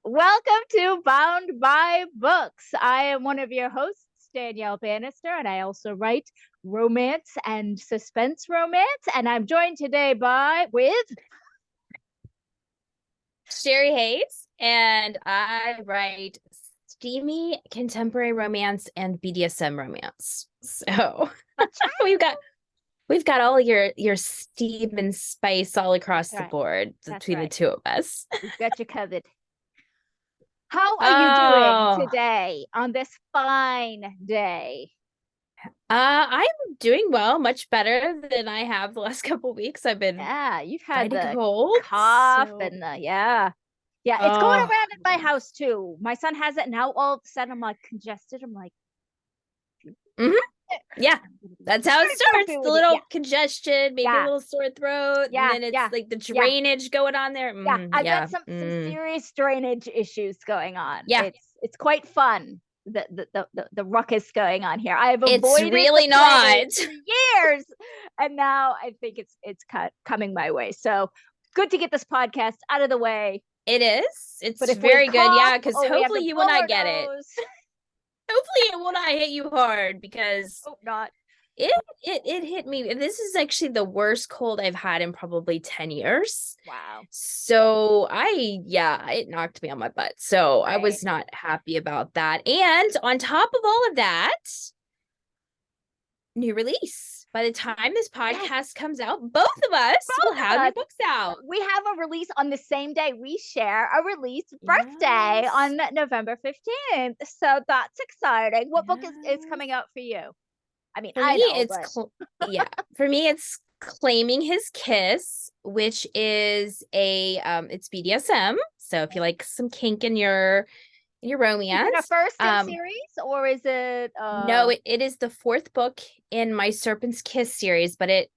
Welcome to Bound by Books. I am one of your hosts, Danielle Bannister, and I also write romance and suspense romance. And I'm joined today with Sherri Hayes, and I write steamy contemporary romance and BDSM romance. So we've got we've got all your steam and spice all across That's the right. board That's between the right. two of us. We've got you covered. How are you doing Oh, today on this fine day? I'm doing well, much better than I have the last couple weeks. I've been Yeah, you've had fighting a the cold, cough so and the yeah. Yeah, it's going oh around in my house too. My son has it now. All of a sudden, I'm like congested. I'm like, mhm. Yeah, I'm gonna be that's how it very starts. goofy The with you. Yeah, little congestion, maybe a yeah, little sore throat, and yeah, then it's yeah, like the yeah, drainage going on there. yeah. I've got Yeah. some serious drainage issues going on. Yeah. It's quite fun. The ruckus going on here. I have It's avoided the really not. plague for years, and now I think it's coming my way. So good to get this podcast out of the way. It is. But It's if we very good. cough Yeah, because or we have to hopefully you and blow I our get it. nose, Hopefully it will not hit you hard because hope not. it it hit me. This is actually the worst cold I've had in probably 10 years. Wow. So it knocked me on my butt. So I Right. was not happy about that. And on top of all of that, new release. By the time this Yes. podcast comes out, both of us will Both of have new us. books out. We have a release on the same day. We share a release birthday Yes. on November 15th. So that's exciting. What book is Yes. coming out for you? I mean, For me, I know, but for me, it's Claiming His Kiss, which is it's BDSM. So if you like some kink in your is it a romance, first in series or is it no, it is the fourth book in my Serpent's Kiss series, but it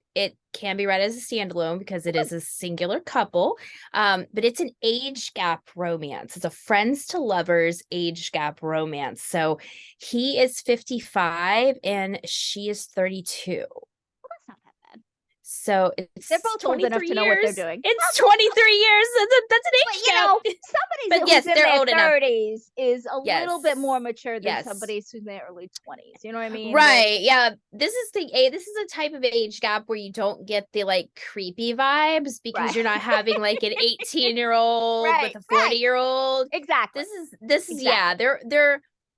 can be read as a standalone because it is a singular couple. But it's an age gap romance. It's a friends to lovers age gap romance. So he is 55 and she is 32. that's not that bad. So They're it's both old enough 23 to know what they're years. doing. It's 23 years. That's an But age you gap. know, somebody But who's yes, in they're their old enough. 30s is a little bit more Yes. mature than Yes. somebody who's in their early 20s. You know what I mean? Right. Yeah. This is a type of age gap where you don't get the like creepy vibes because Right. you're not having like an 18-year-old with Right. a Right. 40-year-old. Exactly. This is yeah, Exactly.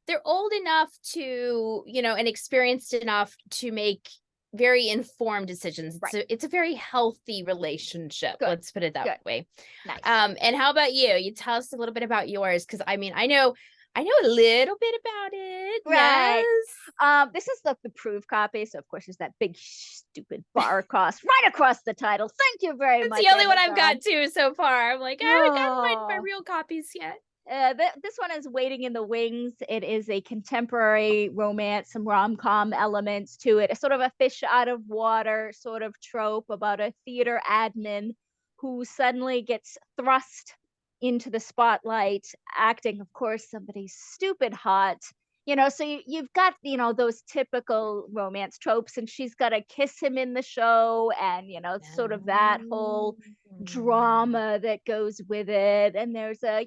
they're old enough to, and experienced enough to make very informed decisions. Right. It's a very healthy relationship. Good. Let's put it that Good. way. Nice. And how about you? You tell us a little bit about yours because I mean, I know a little bit about it. Right. Yes. This is the proof copy, so of course there's that big stupid bar across right across the title. Thank you very It's much, the only one I've Amazon. got too so far. I'm like, I haven't gotten my Oh, real copies yet. this one is waiting in the wings. It is a contemporary romance, some rom-com elements to it. A sort of a fish out of water sort of trope about a theater admin who suddenly gets thrust into the spotlight, acting, of course, somebody stupid hot. So you've got, those typical romance tropes, and she's got to kiss him in the show, and, sort of that whole drama that goes with it. And there's a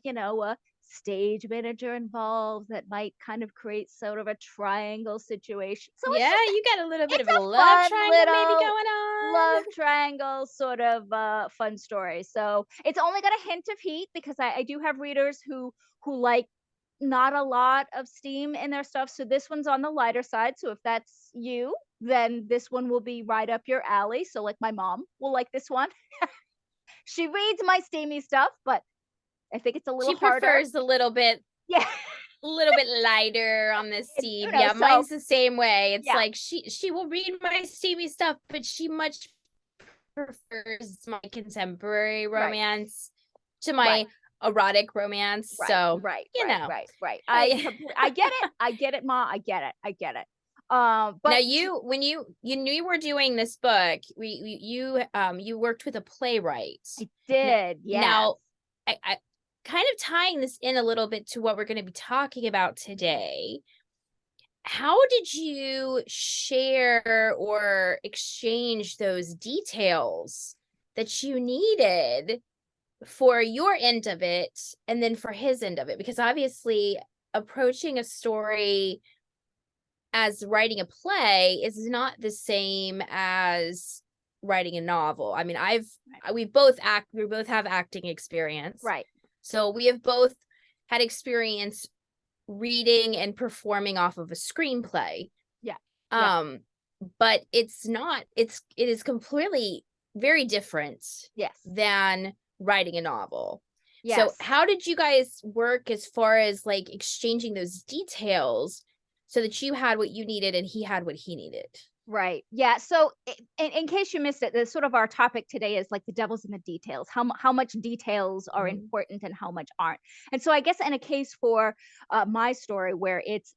stage manager involved that might kind of create sort of a triangle situation. So Yeah, you got a little bit it's of a a love fun triangle maybe little going on. love triangle sort of fun story. So it's only got a hint of heat because I do have readers who like not a lot of steam in their stuff. So this one's on the lighter side. So if that's you, then this one will be right up your alley. So like my mom will like this one. She reads my steamy stuff, but I think it's a little She harder. prefers Yeah. a little bit lighter on the steam. Yeah, So mine's the same way. It's yeah, like she will read my steamy stuff, but she much prefers my contemporary right, romance to right, my erotic romance. right, So, right, you right, know. right, right. I I get it. I get it, Ma. I get it. I get it. Now But when you knew you were doing this book, you worked with a playwright. I Now, did, yes. now I kind of tying this in a little bit to what we're going to be talking about today. How did you share or exchange those details that you needed for your end of it and then for his end of it, because obviously approaching a story as writing a play is not the same as writing a novel. I mean, we both have acting experience. Right. So we have both had experience reading and performing off of a screenplay. Yeah. But it is completely very different Yes. than writing a novel. Yes. So how did you guys work as far as like exchanging those details so that you had what you needed and he had what he needed? Right. Yeah. So, in case you missed it, the sort of our topic today is like the devil's in the details. How much details are important and how much aren't. And so, I guess in a case for my story where it's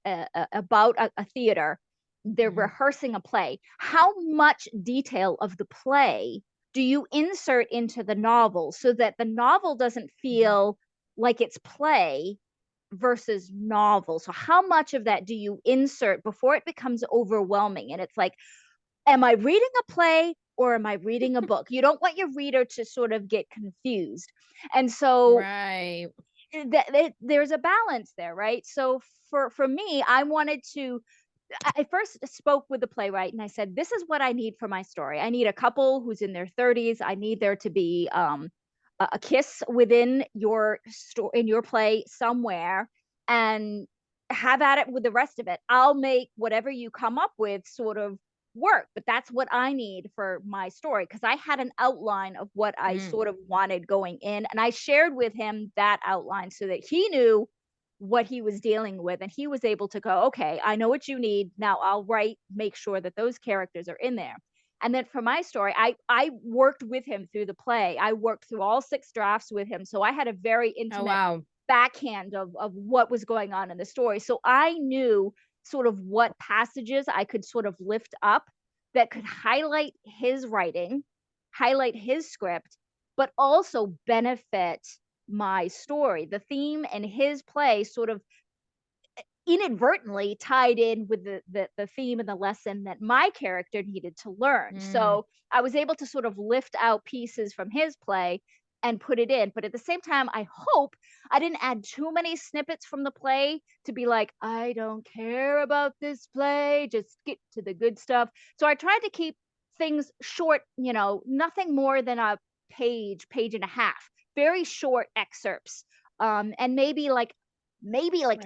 about a theater, they're rehearsing a play. How much detail of the play do you insert into the novel so that the novel doesn't feel like it's play versus novel? So how much of that do you insert before it becomes overwhelming and it's like, am I reading a play or am I reading a book? You don't want your reader to sort of get confused. And so Right. there's a balance there, right? So for me, I first spoke with the playwright and I said, this is what I need for my story. I need a couple who's in their 30s. I need there to be a kiss within your story, in your play somewhere, and have at it with the rest of it. I'll make whatever you come up with sort of work, but that's what I need for my story, because I had an outline of what I sort of wanted going in, and I shared with him that outline so that he knew what he was dealing with, and he was able to go, okay, I know what you need, now I'll make sure that those characters are in there. And then for my story, I worked with him through the play. I worked through all 6 drafts with him, so I had a very intimate backhand of what was going on in the story. So I knew sort of what passages I could sort of lift up that could highlight his writing, highlight his script, but also benefit my story. The theme in his play sort of inadvertently tied in with the theme and the lesson that my character needed to learn. So I was able to sort of lift out pieces from his play and put it in. But at the same time, I hope I didn't add too many snippets from the play to be like, I don't care about this play, just get to the good stuff. So I tried to keep things short, nothing more than a page and a half, very short excerpts. And maybe like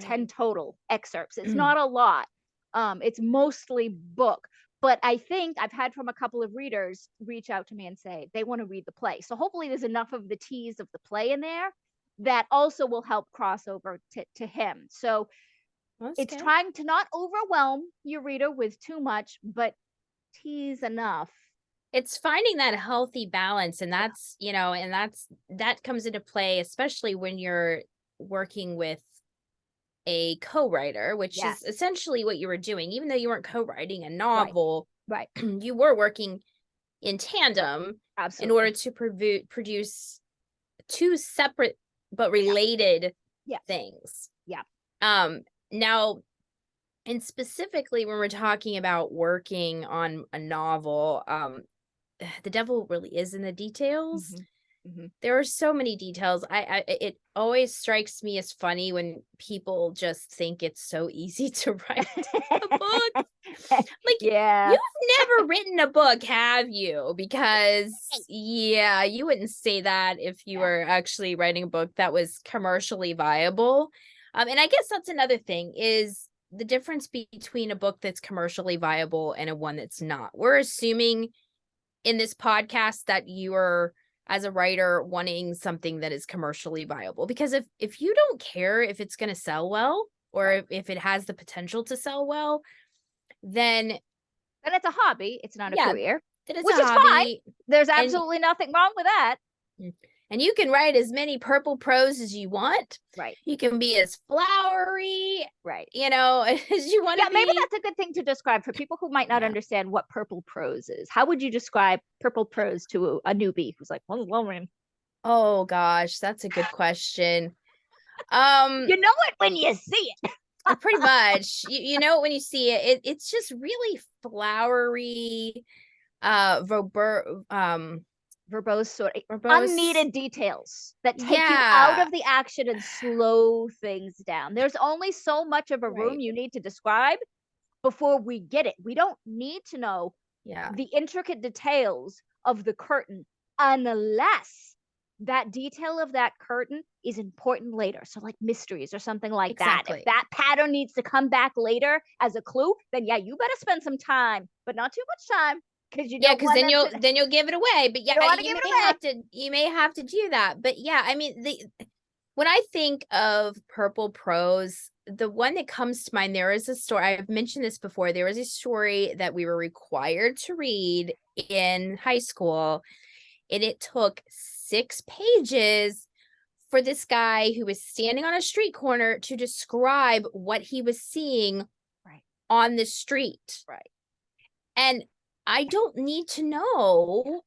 10 total excerpts. It's not a lot. It's mostly book. But I think I've had from a couple of readers reach out to me and say they want to read the play. So hopefully there's enough of the tease of the play in there that also will help cross over to him. So it's trying to not overwhelm your reader with too much, but tease enough. It's finding that healthy balance, and that's, that comes into play, especially when you're working with a co-writer, which is essentially what you were doing. Even though you weren't co-writing a novel, right. You were working in tandem in order to produce 2 separate but related things. Now, and specifically when we're talking about working on a novel, the devil really is in the details. There are so many details. It always strikes me as funny when people just think it's so easy to write a book. Like, you've never written a book, have you? Because you wouldn't say that if you were actually writing a book that was commercially viable. And I guess that's another thing, is the difference between a book that's commercially viable and a one that's not. We're assuming in this podcast that you are, as a writer, wanting something that is commercially viable, because if you don't care if it's going to sell well, or if it has the potential to sell well, then it's a hobby. It's not a career, then it's which a is hobby. fine. There's absolutely nothing wrong with that. And you can write as many purple prose as you want. Right. You can be as flowery, right, as you want to be. Maybe that's a good thing to describe for people who might not understand what purple prose is. How would you describe purple prose to a newbie who's like, oh gosh, that's a good question. You know it when you see it. Pretty much. You know it when you see it. It's just really flowery, verbose sort of Verbose. unneeded details that take you out Yeah. of the action and slow things down. There's only so much of a room Right. you need to describe before we get it. We don't need to know Yeah. the intricate details of the curtain unless that detail of that curtain is important later. So like mysteries or something like that. If Exactly. that pattern needs to come back later as a clue, then yeah, you better spend some time, but not too much time because you Yeah, don't because want them to then you'll give it away. But you yeah, don't want to give it away. you may have to do that. But yeah, I mean, when I think of purple prose, the one that comes to mind, there is a story. I've mentioned this before. There was a story that we were required to read in high school, and it took 6 pages for this guy who was standing on a street corner to describe what he was seeing Right. on the street. Right. And I don't need to know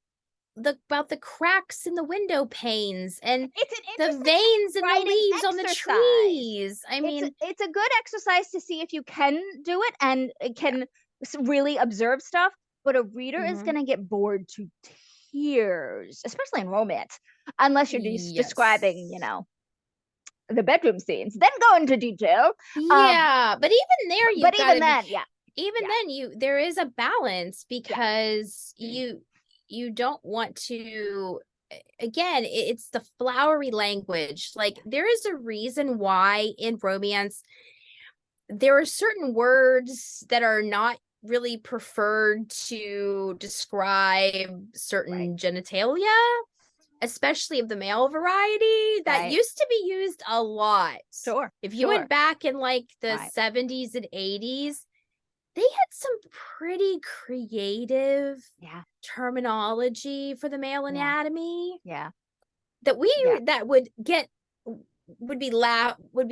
about the cracks in the window panes and It's an the interesting veins in the writing leaves on the exercise. trees. I mean, It's a good exercise to see if you can do it and it can really observe stuff, but a reader is mhm. going to get bored to tears, especially in romance, unless you're just describing, Yes. the bedroom scenes. Then go into detail. Um, Yeah, but even there but you've got even to be then, yeah, even yeah, then there is a balance yeah, because you don't want to again, it's the flowery language. Like there is a reason why in romance there are certain words that are not really preferred to describe right, certain genitalia, especially of the male variety, that right, used to be used a lot. sure, If you sure, went back in like the right, 70s and 80s, they had some pretty creative yeah, terminology for the male yeah, anatomy yeah, that yeah, that would be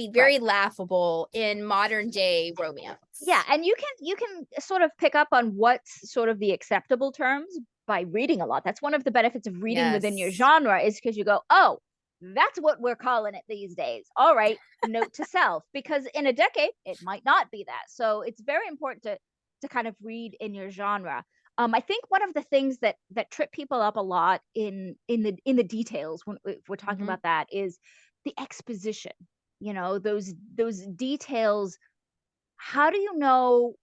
right. very laughable in modern day Yeah, romance. and you can sort of pick up on what's sort of the acceptable terms by reading a lot. That's one of the benefits of reading within your Yes. genre is because you go, "Oh, that's what we're calling it these days." All right, note to self, because in a decade it might not be that. So it's very important to kind of read in your genre. I think one of the things that trip people up a lot in the details when if we're talking Mhm. about that is the exposition. Those details, how do you know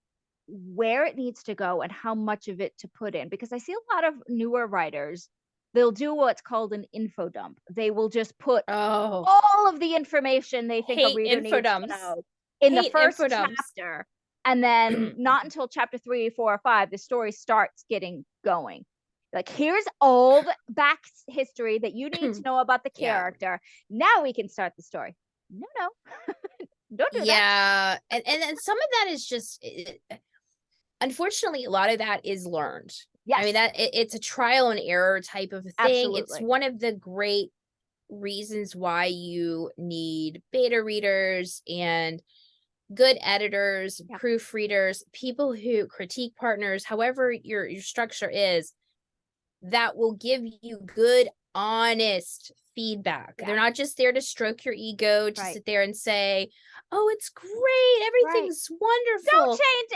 where it needs to go and how much of it to put in? Because I see a lot of newer writers, they'll do what's called an info dump. They will just put Oh, all of the information they think a hate reader needs to infodumps. know in the Hate first infodumps. chapter. And then not until chapter 3, 4, or 5, the story starts getting going. Like, here's all the back history that you need to know about the Yeah. character. Now we can start the story. No, no, don't do that. Yeah. And then some of that is just unfortunately a lot of that is learned. I mean Yes, it's a trial and error type of thing. It's absolutely. one of the great reasons why you need beta readers and good editors, Yeah. proofreaders, people who critique partners, however your structure is, that will give you good, honest feedback. Yeah. They're not just there to stroke your ego, to Right. sit there and say, "Oh, it's great. Right. Everything's Don't wonderful." change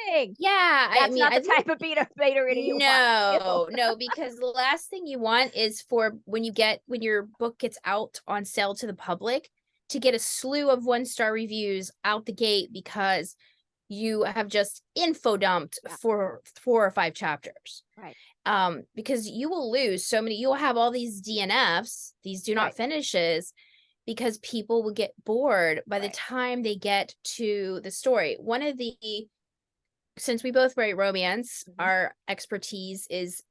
anything. Yeah, I That's mean, not I the think type of beta reader you want. Ew. no, because the last thing you want is for when your book gets out on sale to the public to get a slew of 1-star reviews out the gate because you have just info dumped Yeah. for 4 or 5 chapters. Right. Because you will lose so many, you'll have all these DNFs, these do not Right. finishes, because people will get bored by the Right. time they get to the story. One of the Since we both write romance, Mhm. our expertise is,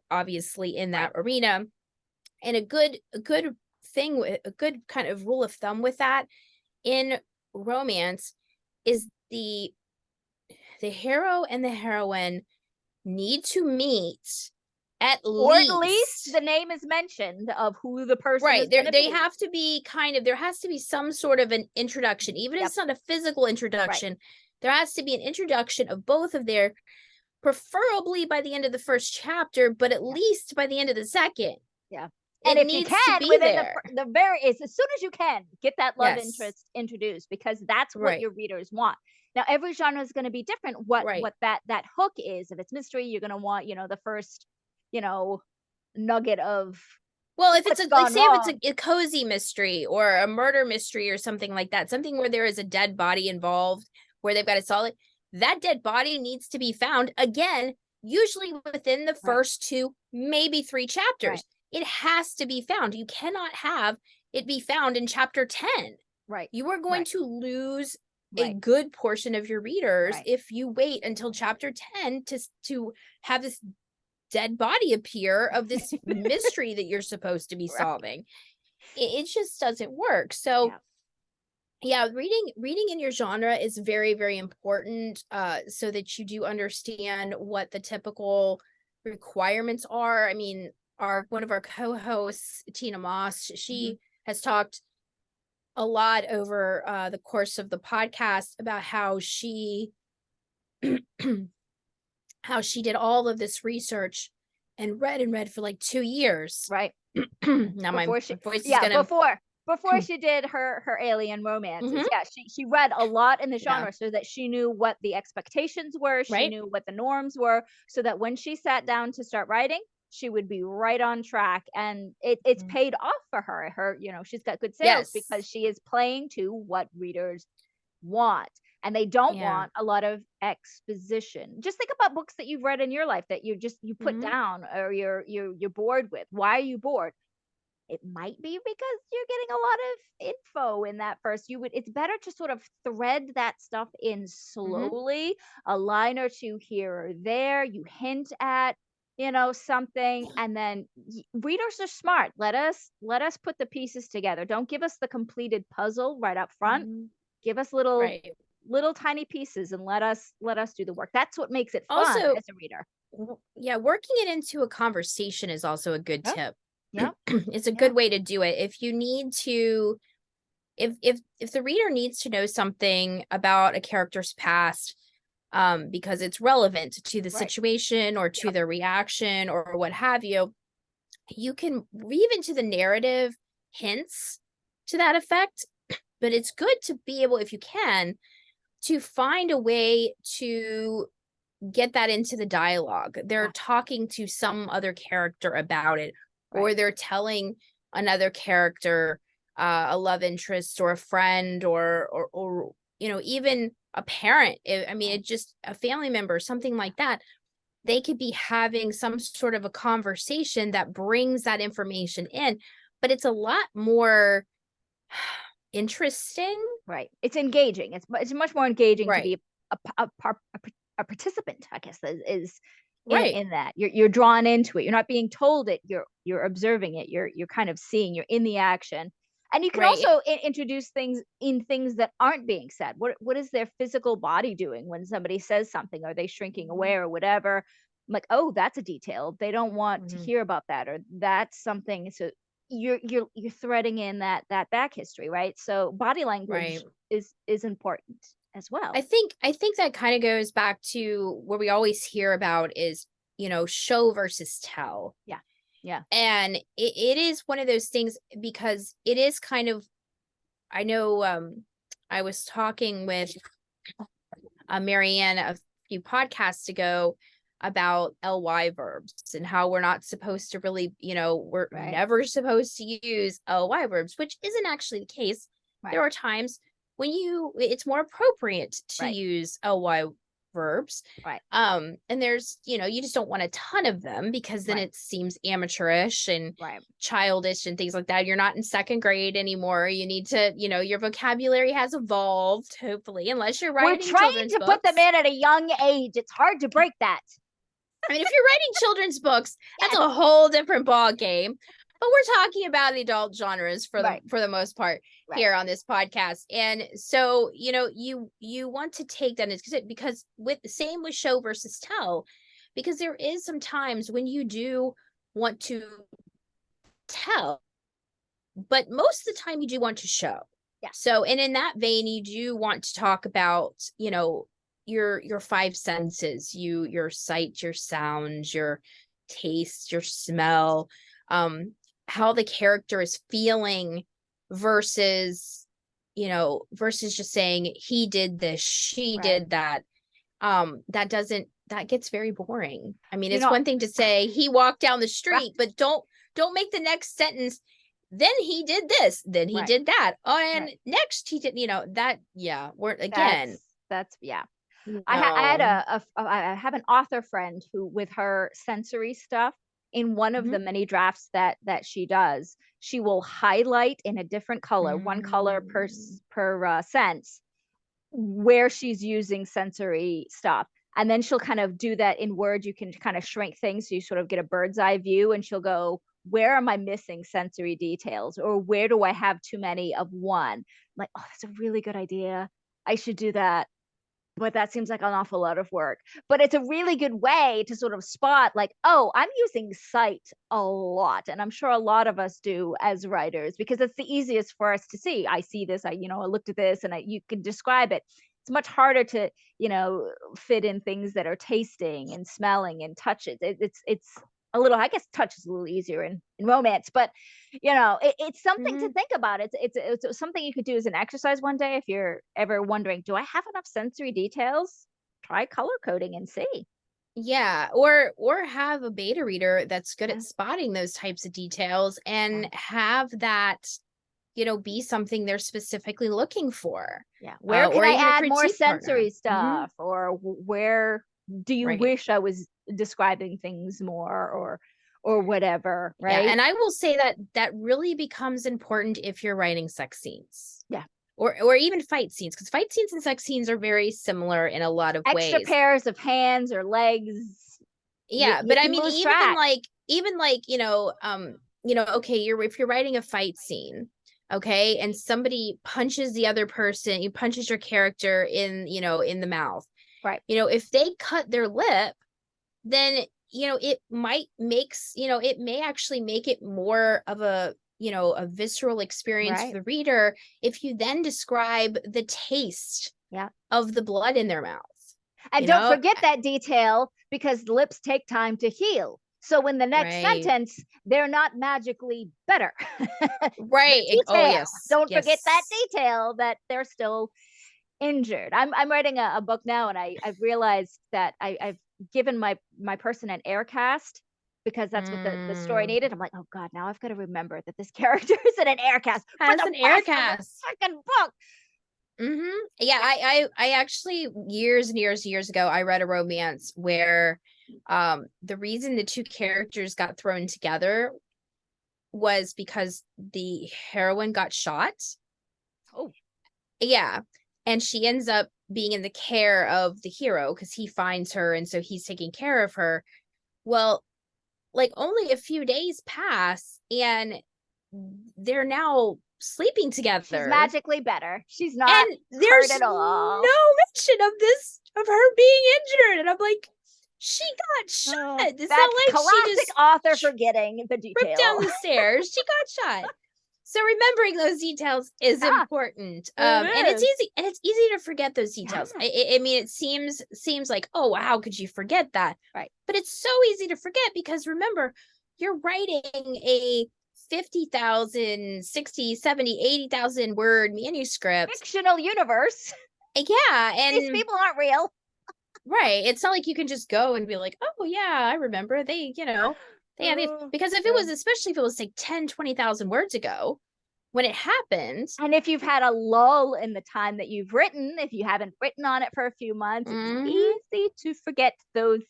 obviously in Right. that arena. And a good thing, a good kind of rule of thumb with that in romance is the hero and the heroine need to meet at Or at least least the name is mentioned of who the person right is there. going to They be. have to be there has to be some sort of an introduction, even if Yep. it's not a physical Right. introduction. There has to be an introduction of both of their, preferably by the end of the first chapter, but at Yeah. least by the end of the second. Yeah. And It if you needs to can, be within the there. the very as soon as you can, get that love Yes. interest introduced because that's what Right. your readers want. Now, every genre is going to be different. What Right. what that hook is. If it's mystery, you're going to want the first, you know nugget of Well, if it's what's like, gone say if it's wrong. a cozy mystery or a murder mystery or something like that, something where there is a dead body involved, where they've got to solve it, that dead body needs to be found again, usually within the Right. first 2, maybe 3 Right. chapters. It has to be found. You cannot have it be found in chapter 10. Right. You are going Right. to lose a Right. good portion of your readers Right. if you wait until chapter 10 to have this dead body appear of this mystery that you're supposed to be Right. solving. It just doesn't work. So Yeah. yeah, reading in your genre is very, very important, so that you do understand what the typical requirements are. I mean, our one of our co-hosts, Tina Moss, Mhm. she has talked a lot over the course of the podcast about how she how she did all of this research and read for like 2 years. Right. Now my Before she, voice is yeah, gonna before she did her alien romances. Mhm, Yeah, she read a lot in the yeah, genre so that she knew what the expectations were, she right? knew what the norms were, so that when she sat down to start writing, she would be right on track, and it's Mm. paid off for her. She's got good sales because Yes. she is playing to what readers want, and they don't Yeah. want a lot of exposition. Just think about books that you've read in your life that you put Mhm, down, or you're bored with. Why are you bored? It might be because you're getting a lot of info in that first. It's better to sort of thread that stuff in mhm, slowly, a line or two here or there. You hint at, something, and then readers are smart. Let us put the pieces together. Don't give us the completed puzzle right up front. mhm. Give us little tiny pieces, and let us do the work. That's what makes it fun Also, as a reader. yeah, working it into a conversation is also a good Yep. tip. Yep. It's a Yeah. good way to do it. If you need to if the reader needs to know something about a character's past, because it's relevant to the Right. situation or to Yep. their reaction or what have you, you can weave into the narrative hints to that effect. But it's good to be able, if you can, to find a way to get that into the dialogue. They're Yeah. talking to some other character about it, Right. or they're telling another character, a love interest or a friend, or even a parent. I mean, Right. it just a family member, something like that. They could be having some sort of a conversation that brings that information in, but it's a lot more interesting. Right. It's engaging. It's much more engaging to Right. be a participant, I guess, is Right. in that. You're drawn into it. You're not being told it. You're observing it. You're kind of seeing. You're in the action. And you can Right. also introduce things that aren't being said. What is their physical body doing when somebody says something? Are they shrinking Mhm, away or whatever? I'm like, oh, that's a detail. They don't want to mhm. hear about that, or that's something. So you're threading in that back history, right? So body Right. language is important as well. I think that kind of goes back to where we always hear about is, show versus tell. Yeah. Yeah. And it is one of those things because it is kind of, I know, I was talking with Marianne a few podcasts ago about ly verbs and how we're not supposed to really, we're Right. never supposed to use ly verbs, which isn't actually the case. There Right. are times when it's more appropriate to Right. use ly verbs. Right. And there's, you just don't want a ton of them because then Right. it seems amateurish and Right. childish and things like that. You're not in second grade anymore. You need to, your vocabulary has evolved, hopefully, unless you're We're writing trained children's to put them books. in at a young age. It's hard to break that. I mean, if you're writing children's books, that's Yes. a whole different ball game. But we're talking about the adult genres Right. for the most part Right. here on this podcast. And so, you want to take that into, because with the same with show versus tell, because there is some times when you do want to tell, but most of the time you do want to show. Yeah. So, and in that vein, you do want to talk about, your five senses, your sight, your sound, your taste, your smell, how the character is feeling versus, versus just saying he did this, she Right. did that. That doesn't that gets very boring. I mean, You it's know, one thing to say he walked down the right, street, but don't make the next sentence, then he did this, then he right, did that. Oh, and right. next he did, that, yeah, we're again, That's yeah. I had no. I have an author friend who, with her sensory stuff, in one of Mhm. the many drafts that she does, she will highlight in a different color, one color Mm. per sense, where she's using sensory stuff. And then she'll kind of do that in Word. You can kind of shrink things so you sort of get a bird's eye view, and she'll go, where am I missing sensory details? Or where do I have too many of one? I'm like, oh, that's a really good idea. I should do that, but that seems like an awful lot of work. But it's a really good way to sort of spot, like, oh, I'm using sight a lot. And I'm sure a lot of us do as writers, because it's the easiest for us to see. I see this, I looked at this, and you can describe it. It's much harder to, fit in things that are tasting and smelling and touches. It's a little, I guess touch is a little easier in romance, but it's something to Mhm. think about. It's something you could do as an exercise one day if you're ever wondering, do I have enough sensory details? Try color coding and see. Yeah, or have a beta reader that's good at Yeah, spotting those types of details yeah, and have that, be something they're specifically looking for. yeah. Where can Or I even a add more critique partner. sensory Mhm. stuff? Or where do you Right. wish I was describing things more, or whatever, Yeah, right? and I will say that that really becomes important if you're writing sex scenes Yeah. or even fight scenes, because fight scenes and sex scenes are very similar in a lot of Extra ways. pairs of hands or legs. You Yeah, you but I can mean, lose track. even like, okay, if you're writing a fight scene, okay, and somebody punches the other person, you punches your character in the mouth. Right. If they cut their lip, then it may actually make it more of a visceral experience for Right. the reader if you then describe the taste Yeah. of the blood in their mouth, And you don't know forget that detail, because lips take time to heal. So in the next right, sentence, they're not magically better. The oh detail. yes, Don't forget that yes. detail, that they're still injured. I'm writing a book now, and I've realized that I've given my person an air cast, because that's what the story Mm, needed. I'm like, oh God, now I've got to remember that this character is in an air cast for has the an air rest of the cast. freaking book. Yeah, Yeah. I actually years and years ago I read a romance where the reason the two characters got thrown together was because the heroine got shot. Oh, Yeah. And she ends up being in the care of the hero because he finds her and so he's taking care of her. Well, like only a few days pass and they're now sleeping she's together. magically better. She's not And hurt there's at all. no mention of her being injured. And I'm like, she got shot. Oh, It's not that's like she classic just author forgetting the tripped detail. down the stairs. She got shot. So remembering those details is Yeah, important. it And is. it's easy to forget those Yeah, details. I mean, it seems like, oh, how could you forget that? right. But it's so easy to forget because remember, you're writing a 50,000, 60, 70, 80,000 word manuscript. Fictional universe. Yeah, These and people aren't real. right. It's not like you can just go and be like, oh yeah, I remember they had it, Oh, because if it yeah. was, especially if it was like 10, 20,000 words ago when it happened. And if you've had a lull in the time that you've written, if you haven't written on it for a few months, it's Mhm. easy to forget those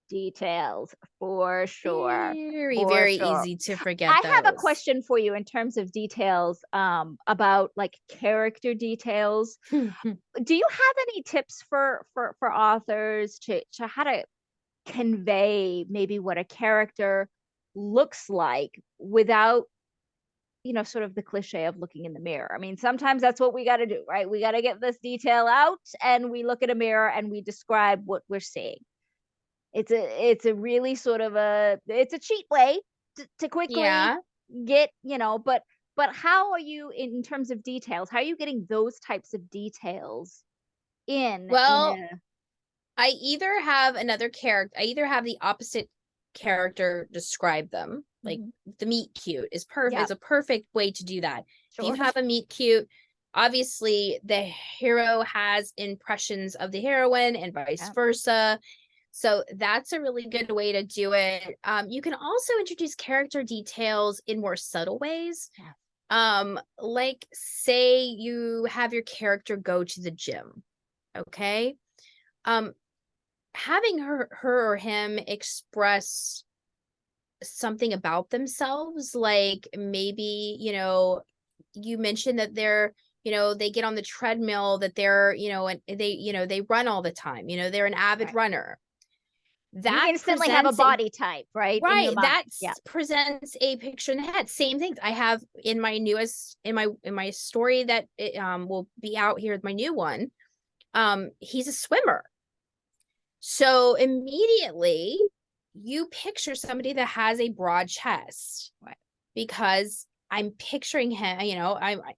details, for sure. Very, For very sure. easy to forget I have a those. question for you in terms of details, about like character details. Do you have any tips for authors to how to convey maybe what a character looks like without, sort of the cliche of looking in the mirror? I mean, sometimes that's what we got to do, right? We got to get this detail out, and we look at a mirror and we describe what we're seeing. It's a really sort of it's a cheap way to quickly Yeah. get, but how are you in terms of details? How are you getting those types of details in Well, a I either have the opposite character describe them. Like Mhm. the meet cute Yeah, is a perfect way to do that. If you sure. have a meet cute, obviously the hero has impressions of the heroine and vice Yeah. versa. So that's a really good way to do it. You can also introduce character details in more subtle ways. Like say you have your character go to the gym, okay? Having her or him express something about themselves, like maybe, you mentioned that they're, they get on the treadmill, that they're, and they run all the time, they're an avid Right. runner. You That instantly have a presents body type, right? In your right, mind. that Yeah. presents a picture in the head. Same thing I have in my newest, in my story that it, will be out here with my new one. He's a swimmer. So immediately you picture somebody that has a broad chest, Right. because I'm picturing him,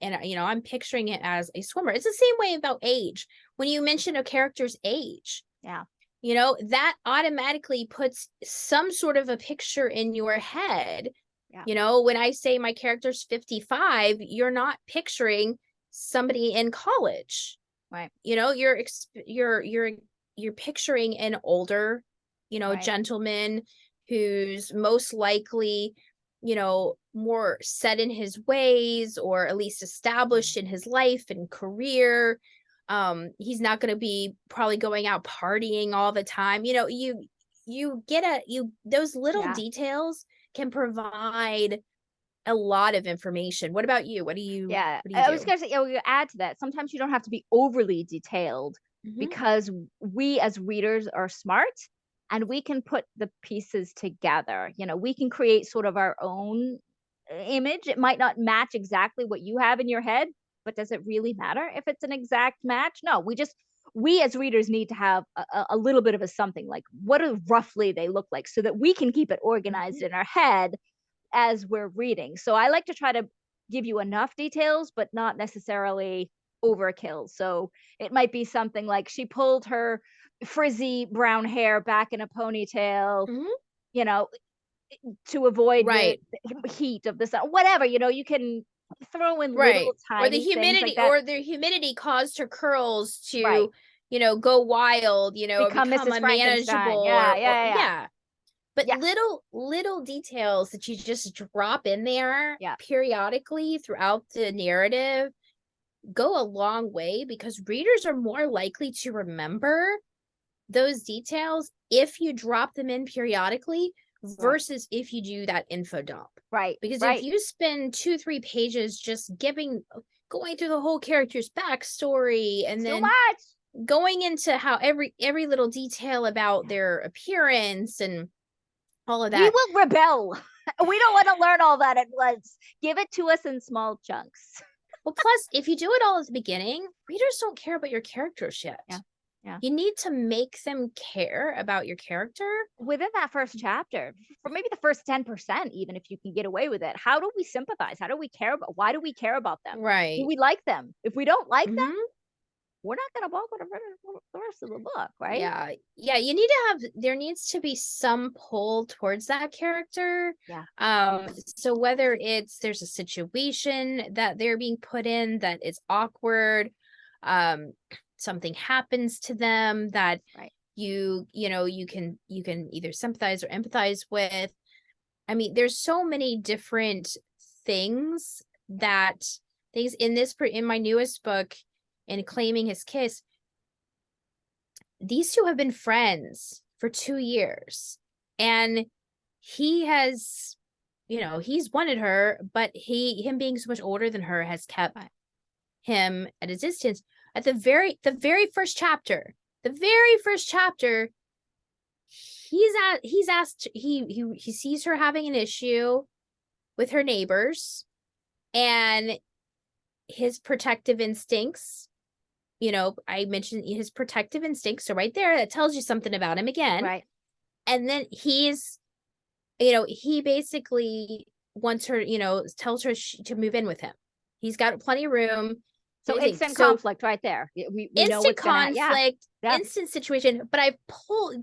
I'm picturing it as a swimmer. It's the same way about age. When you mention a character's age, Yeah. that automatically puts some sort of a picture in your head. Yeah. When I say my character's 55, you're not picturing somebody in college. Right. You're picturing an older, Right. gentleman who's most likely, more set in his ways, or at least established in his life and career. He's not going to be probably going out partying all the time. Those little Yeah. details can provide a lot of information. What about you? Yeah. What do you I was do? gonna say, you add to that. Sometimes you don't have to be overly detailed Mhm. because we as readers are smart and we can put the pieces together. We can create sort of our own image. It might not match exactly what you have in your head, but does it really matter if it's an exact match? No, we as readers need to have a little bit of a something, like what do roughly they look like, so that we can keep it organized Mhm. in our head as we're reading. So I like to try to give you enough details, but not necessarily overkill. So it might be something like she pulled her frizzy brown hair back in a ponytail, Mhm. you know, to avoid Right. the heat of the sun. Whatever, you can throw in Right. little tiny things like that. Or the humidity caused her curls Right. to, go wild, or Become become Mrs. Frankenstein. unmanageable, Yeah, or yeah, yeah. yeah. But Yeah. little details that you just drop in there Yeah. periodically throughout the narrative go a long way, because readers are more likely to remember those details if you drop them in periodically Right. versus if you do that info dump. Right. Because if Right. you spend 2-3 pages just going through the whole character's backstory, and Too then much. going into how every little detail about their appearance and all of We that. will rebel. We don't want to learn all that at once. Give it to us in small chunks. Well, plus, if you do it all at the beginning, readers don't care about your characters yet. Yeah. Yeah. You need to make them care about your character. Within that first chapter, for maybe the first 10%, even if you can get away with it, how do we sympathize? How do we care about, why do we care about them? Do Right. we like them? If we don't like them, Hmm. we're not going to bother the rest of the book, right? Yeah. Yeah. There needs to be some pull towards that character. Yeah. So whether there's a situation that they're being put in that is awkward, um, something happens to them that Right. you can either sympathize or empathize with. I mean, there's so many different things that things in my newest book, in Claiming His Kiss, these two have been friends for 2 years, and he has, he's wanted her, but him being so much older than her has kept Right. him at a distance. At the very first chapter, he's asked, he sees her having an issue with her neighbors, and his protective instincts, I mentioned his protective instincts, so right there, that tells you something about him again. Right. And then he basically wants her, tells her to move in with him. He's got plenty of room. So instant So conflict right there. We know instant what's going to happen. Yeah. conflict, Yeah. instant situation. But I pulled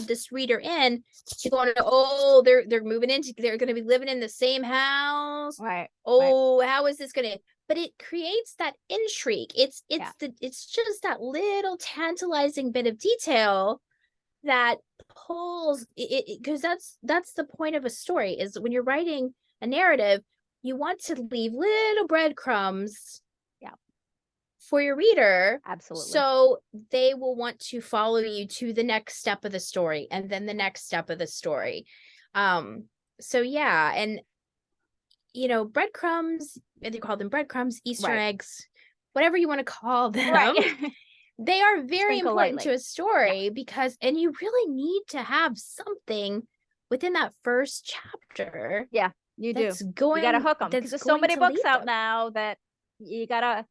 this reader in to go on. Oh, they're moving in. They're going to be living in the same house. Right. Oh, how is this going to? But it creates that intrigue. It's Yeah. just that little tantalizing bit of detail that pulls it, because that's the point of a story, is when you're writing a narrative, you want to leave little breadcrumbs for your reader, Absolutely. so they will want to follow you to the next step of the story, and then the next step of the story. So yeah, and breadcrumbs, whether you call them breadcrumbs, Easter Right. eggs, whatever you want to call them, Right. they are very Sprinkle important to lightly. a story, because and you really need to have something within that first chapter Yeah, you do. that's You got to going hook them because that's there's so going many to books lead out them. now that you gotta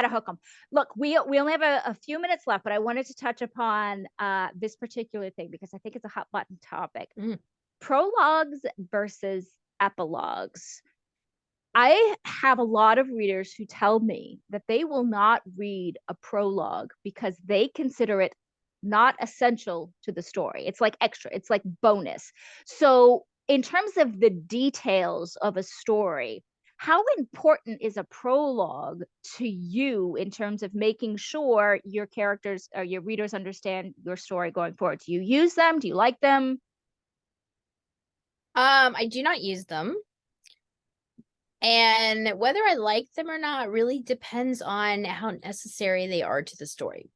hook them. Look, we only have a few minutes left, but I wanted to touch upon this particular thing because I think it's a hot button topic. Mm. Prologues versus epilogues. I have a lot of readers who tell me that they will not read a prologue because they consider it not essential to the story. It's like extra, it's like bonus. So, in terms of the details of a story, how important is a prologue to you in terms of making sure your characters or your readers understand your story going forward? Do you use them? Do you like them? I do not use them. And whether I like them or not really depends on how necessary they are to the story.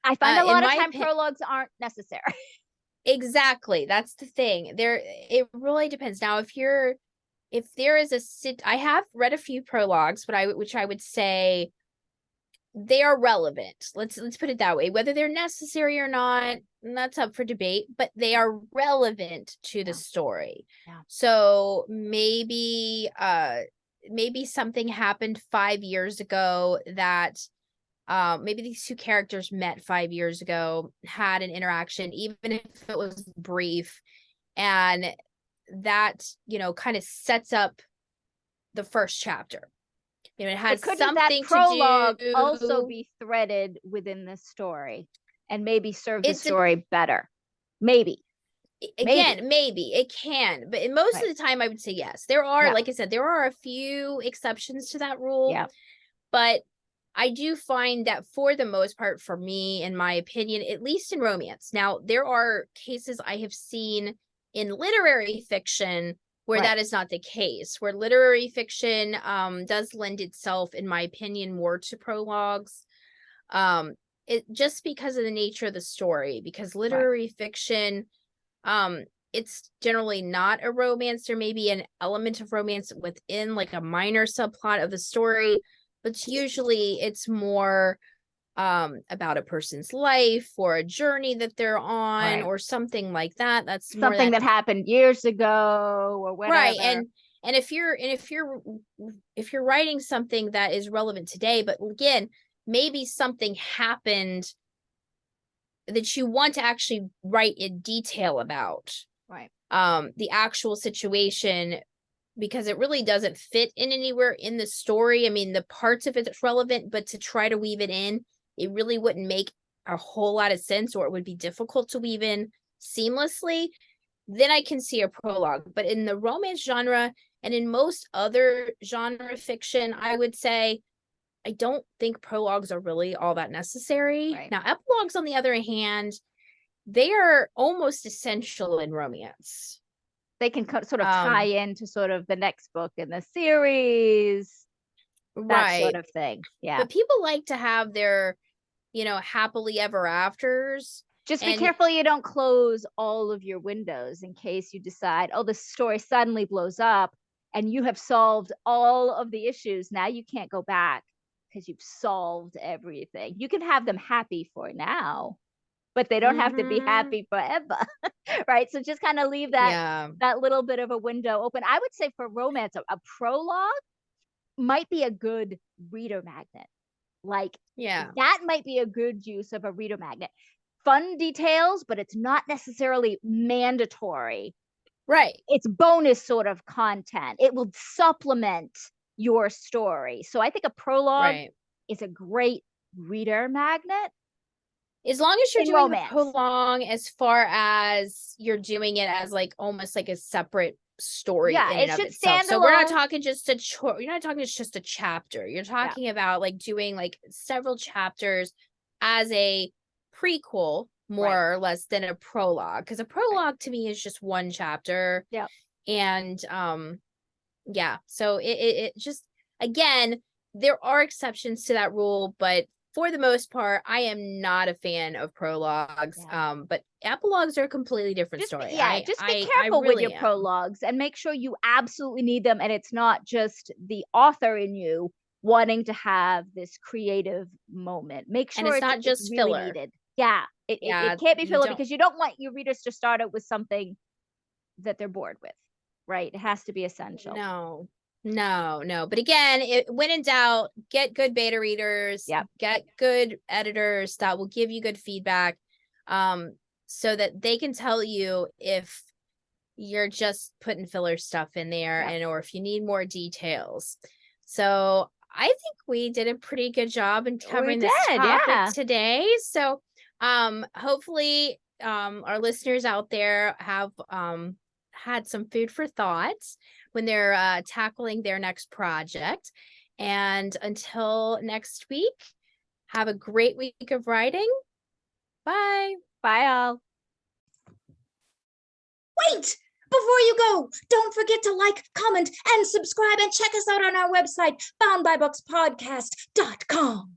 I find a In lot of my time opinion, prologues aren't necessary. exactly. That's the thing. It really depends. Now, if there is I have read a few prologues, but which I would say they are relevant. Let's put it that way. Whether they're necessary or not, that's up for debate, but they are relevant to the story. Yeah. So maybe something happened 5 years ago that maybe these two characters met 5 years ago, had an interaction, even if it was brief, and that kind of sets up the first chapter. It But has couldn't that something to prologue also do. be threaded within the story and maybe serve the It's a story better? Maybe, maybe. Again, maybe it can, but most Right. of the time I would say yes. There are, Yeah. like I said, there are a few exceptions to that rule, Yeah. but I do find that for the most part, for me, in my opinion, at least in romance. Now, there are cases I have seen in literary fiction where Right. that is not the case, where literary fiction does lend itself, in my opinion, more to prologues. It just because of the nature of the story, because Right. literary fiction, um it's generally not a romance. There may be an element of romance within, like, a minor subplot of the story, but usually it's more about a person's life or a journey that they're on Right. or something like that. That's more Something that. that happened years ago or Right. whatever. And if you're writing something that is relevant today, but again, maybe something happened that you want to actually write in detail about Right. the actual situation, because it really doesn't fit in anywhere in the story. I mean, the parts of it that's relevant, but to try to weave it in, it really wouldn't make a whole lot of sense, or it would be difficult to weave in seamlessly. Then I can see a prologue. But in the romance genre and in most other genre fiction, I would say I don't think prologues are really all that necessary. Right. Now, epilogues, on the other hand, they are almost essential in romance. They can sort of tie Um, into sort of the next book in the series, that sort right. of thing. Yeah. But people like to have their, happily ever afters. Just be And careful you don't close all of your windows in case you decide, oh, the story suddenly blows up and you have solved all of the issues. Now you can't go back because you've solved everything. You can have them happy for now, but they don't have to be mm-hmm, happy forever. Right. So just kind of leave yeah. that little bit of a window open. I would say for romance, a prologue might be a good reader magnet. Like Yeah. that might be a good use of a reader magnet. Fun details, but it's not necessarily mandatory. Right. It's bonus sort of content. It will supplement your story. So I think a prologue Right. is a great reader magnet As long as you're in doing a romance. prolong, as far as you're doing it as, like, almost like a separate story Yeah, in and it of should itself. stand So we're not alone. talking just you're not talking just a chapter. You're Yeah, talking about, like, doing, like, several chapters as a prequel more or less than a prologue, because a prologue to me is just one chapter. Yeah. And yeah, so it just, again, there are exceptions to that rule, but for the most part, I am not a fan of prologues. Yeah. But epilogues are a completely different story. Just be I careful with your really am. prologues and make sure you absolutely need them, and it's not just the author in you wanting to have this creative moment. Make And sure it's it's not just really filler. needed. Yeah, Yeah, it can't be you filler don't. because you don't want your readers to start out with something that they're bored with, right? It has to be essential. No. But again, when in doubt, get good beta readers, Yep. get good editors that will give you good feedback, so that they can tell you if you're just putting filler stuff in there, Yep. and or if you need more details. So I think we did a pretty good job in covering this topic today. So hopefully our listeners out there have had some food for thought when they're tackling their next project. And until next week, have a great week of writing. Bye. Bye all. Wait! Before you go, don't forget to like, comment, and subscribe, and check us out on our website, boundbybookspodcast.com.